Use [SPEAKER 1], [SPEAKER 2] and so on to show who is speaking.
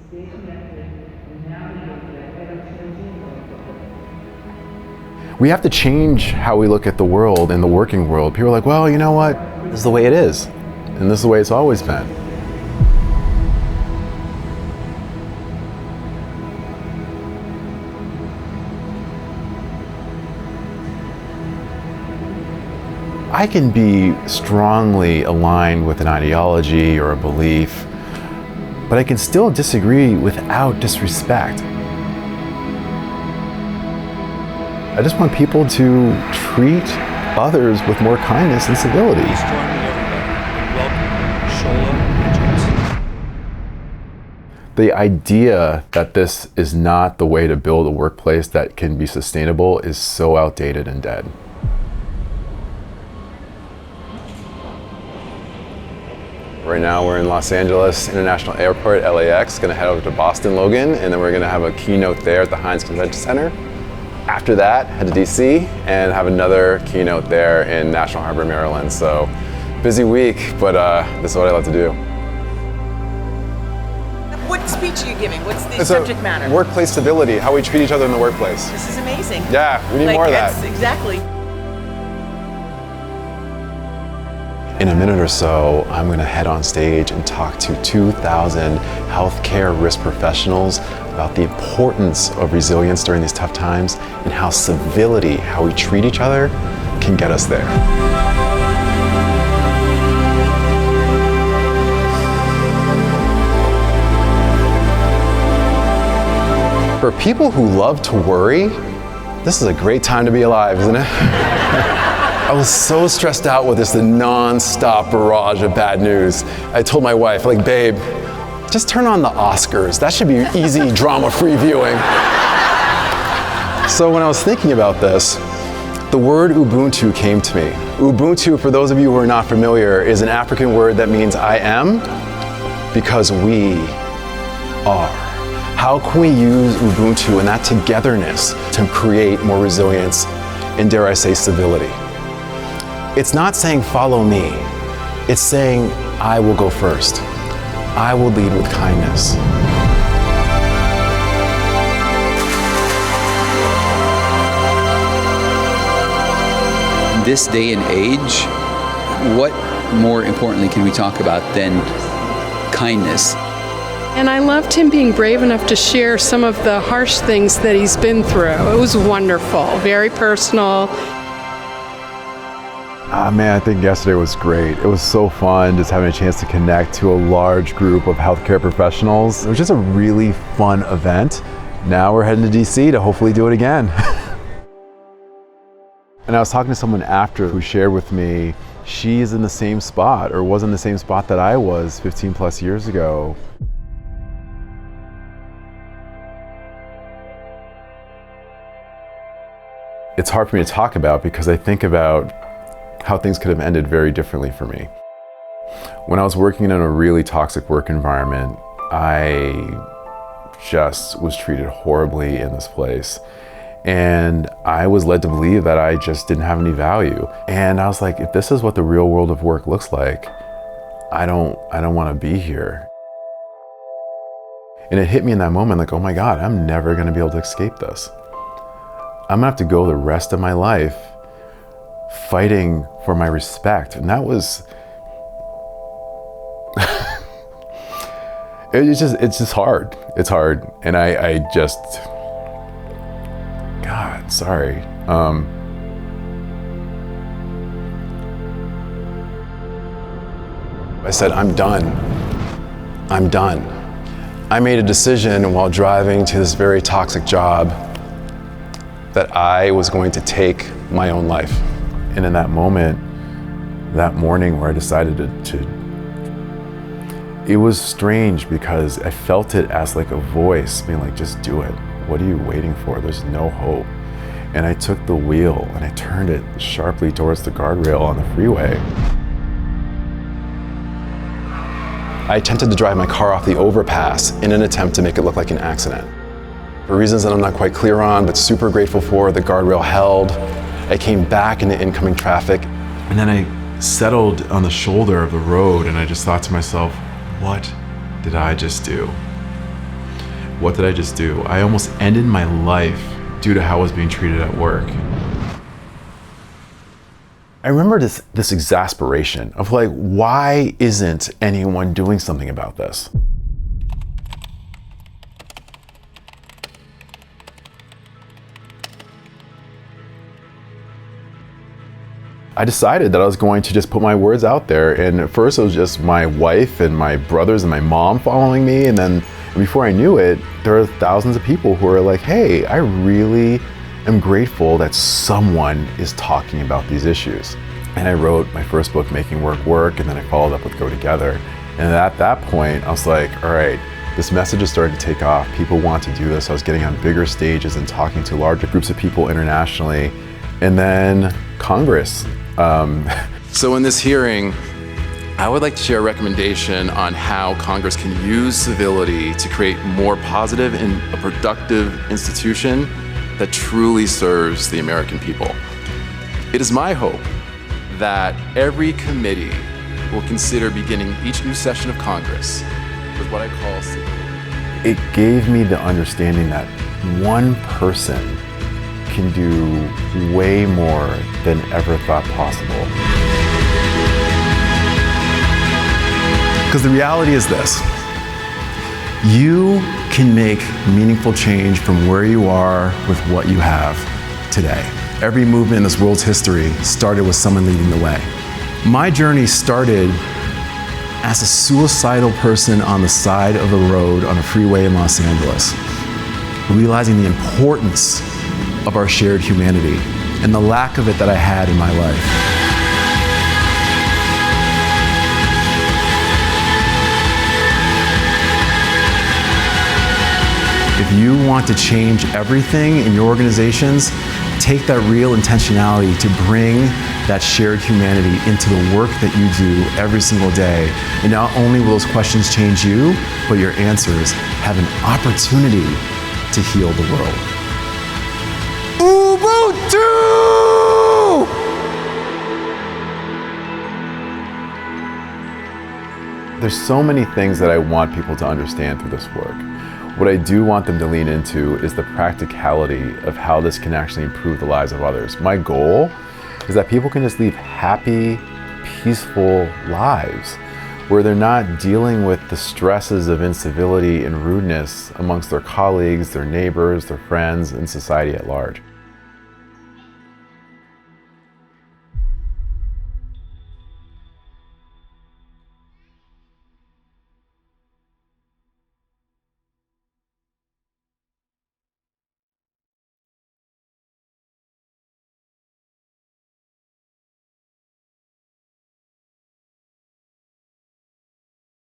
[SPEAKER 1] We have to change how we look at the world and the working world. People are like, well, you know what? This is the way it is. And this is the way it's always been. I can be strongly aligned with an ideology or a belief, but I can still disagree without disrespect. I just want people to treat others with more kindness and civility.
[SPEAKER 2] Please join me, everybody, in welcoming Shola Richards.
[SPEAKER 1] The idea that this is not the way to build a workplace that can be sustainable is so outdated and dead. Right now we're in Los Angeles International Airport, LAX, gonna head over to Boston Logan, and then we're gonna have a keynote there at the Heinz Convention Center. After that, head to DC and have another keynote there in National Harbor, Maryland. So busy week, but this is what I love to do.
[SPEAKER 3] What speech are you giving? What's the subject matter?
[SPEAKER 1] Workplace civility, how we treat each other in the workplace.
[SPEAKER 3] This is amazing.
[SPEAKER 1] Yeah, we need more of that.
[SPEAKER 3] Exactly.
[SPEAKER 1] In a minute or so, I'm going to head on stage and talk to 2,000 healthcare risk professionals about the importance of resilience during these tough times and how civility, how we treat each other, can get us there. For people who love to worry, this is a great time to be alive, isn't it? I was so stressed out with this non-stop barrage of bad news. I told my wife, like, babe, just turn on the Oscars. That should be easy, drama-free viewing. So when I was thinking about this, the word Ubuntu came to me. Ubuntu, for those of you who are not familiar, is an African word that means I am because we are. How can we use Ubuntu and that togetherness to create more resilience and, dare I say, civility? It's not saying follow me. It's saying I will go first. I will lead with kindness.
[SPEAKER 4] In this day and age, what more importantly can we talk about than kindness?
[SPEAKER 5] And I loved him being brave enough to share some of the harsh things that he's been through. It was wonderful, very personal.
[SPEAKER 1] Man, I think yesterday was great. It was so fun just having a chance to connect to a large group of healthcare professionals. It was just a really fun event. Now we're heading to DC to hopefully do it again. And I was talking to someone after who shared with me, she's in the same spot or was in the same spot that I was 15 plus years ago. It's hard for me to talk about because I think about how things could have ended very differently for me. When I was working in a really toxic work environment, I just was treated horribly in this place. And I was led to believe that I just didn't have any value. And I was like, if this is what the real world of work looks like, I don't want to be here. And it hit me in that moment like, oh my God, I'm never going to be able to escape this. I'm gonna have to go the rest of my life fighting for my respect. And that was, it's just hard. It's hard. And I just, God, sorry. I said, I'm done. I'm done. I made a decision while driving to this very toxic job that I was going to take my own life. And in that moment, that morning where I decided it was strange because I felt it as like a voice being like, just do it. What are you waiting for? There's no hope. And I took the wheel and I turned it sharply towards the guardrail on the freeway. I attempted to drive my car off the overpass in an attempt to make it look like an accident. For reasons that I'm not quite clear on, but super grateful for, the guardrail held. I came back into incoming traffic. And then I settled on the shoulder of the road and I just thought to myself, what did I just do?
[SPEAKER 6] what did I just do? I almost ended my life due to how I was being treated at work.
[SPEAKER 1] I remember this exasperation of like, why isn't anyone doing something about this? I decided that I was going to just put my words out there. And at first it was just my wife and my brothers and my mom following me. And then before I knew it, there were thousands of people who were like, hey, I really am grateful that someone is talking about these issues. And I wrote my first book, Making Work Work, and then I followed up with Go Together. And at that point, I was like, all right, this message is starting to take off. People want to do this. I was getting on bigger stages and talking to larger groups of people internationally. And then Congress. So in this hearing, I would like to share a recommendation on how Congress can use civility to create more positive and a productive institution that truly serves the American people. It is my hope that every committee will consider beginning each new session of Congress with what I call civility. It gave me the understanding that one person can do way more than ever thought possible. Because the reality is this: you can make meaningful change from where you are with what you have today. Every movement in this world's history started with someone leading the way. My journey started as a suicidal person on the side of a road on a freeway in Los Angeles, realizing the importance of our shared humanity and the lack of it that I had in my life. If you want to change everything in your organizations, take that real intentionality to bring that shared humanity into the work that you do every single day. And not only will those questions change you, but your answers have an opportunity to heal the world. Ubuntu! There's so many things that I want people to understand through this work. What I do want them to lean into is the practicality of how this can actually improve the lives of others. My goal is that people can just live happy, peaceful lives where they're not dealing with the stresses of incivility and rudeness amongst their colleagues, their neighbors, their friends, and society at large.